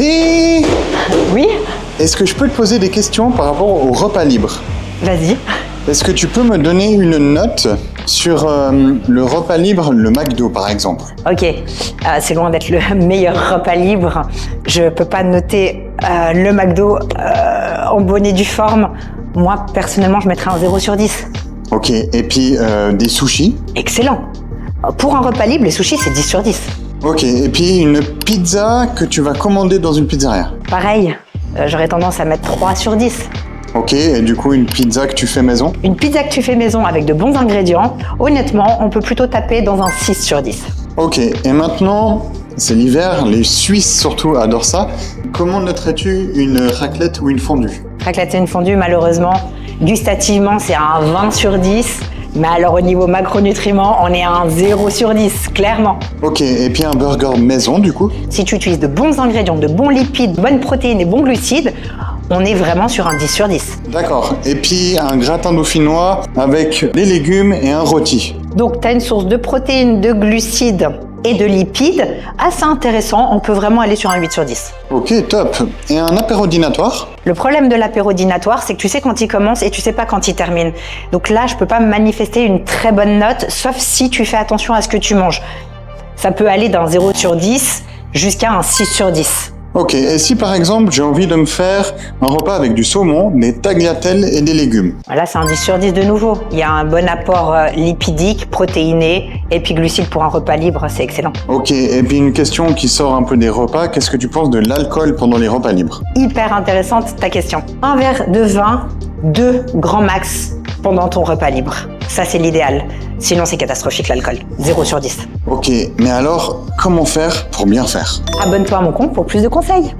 Chérie, Oui, est-ce que je peux te poser des questions par rapport au repas libre? vas-y. Est-ce que tu peux me donner une note sur le repas libre, le McDo par exemple? Ok, c'est loin d'être le meilleur repas libre. Je peux pas noter le McDo en bonne et due forme. Moi, personnellement, je mettrais un 0 sur 10. Ok, et puis des sushis? Excellent. Pour un repas libre, les sushis, c'est 10 sur 10. Ok, et puis une pizza que tu vas commander dans une pizzeria? Pareil, j'aurais tendance à mettre 3 sur 10. Ok, et du coup une pizza que tu fais maison? Une pizza que tu fais maison avec de bons ingrédients, honnêtement, on peut plutôt taper dans un 6 sur 10. Ok, et maintenant, c'est l'hiver, les Suisses surtout adorent ça. Comment noterais-tu une raclette ou une fondue? Raclette et une fondue, malheureusement, gustativement, c'est un 20 sur 10. Mais alors, au niveau macronutriments, on est à un 0 sur 10, clairement. Ok, et puis un burger maison du coup? Si tu utilises de bons ingrédients, de bons lipides, de bonnes protéines et bons glucides, on est vraiment sur un 10 sur 10. D'accord, et puis un gratin dauphinois avec des légumes et un rôti. Donc, tu as une source de protéines, de glucides et de lipides assez intéressant. On peut vraiment aller sur un 8 sur 10. Ok, top. Et un apéro dînatoire? Le problème de l'apéro dînatoire, c'est que tu sais quand il commence et tu sais pas quand il termine. Donc là, je peux pas manifester une très bonne note, sauf si tu fais attention à ce que tu manges. Ça peut aller d'un 0 sur 10 jusqu'à un 6 sur 10. Ok, et si par exemple j'ai envie de me faire un repas avec du saumon, des tagliatelles et des légumes? Là, c'est un 10 sur 10 de nouveau. Il y a un bon apport lipidique, protéiné, et puis glucides pour un repas libre, c'est excellent. Ok, et puis une question qui sort un peu des repas, qu'est-ce que tu penses de l'alcool pendant les repas libres? Hyper intéressante ta question. Un verre de vin, 2 grands max pendant ton repas libre. Ça, c'est l'idéal. Sinon, c'est catastrophique l'alcool. 0 sur 10. Ok, mais alors, comment faire pour bien faire? Abonne-toi à mon compte pour plus de conseils.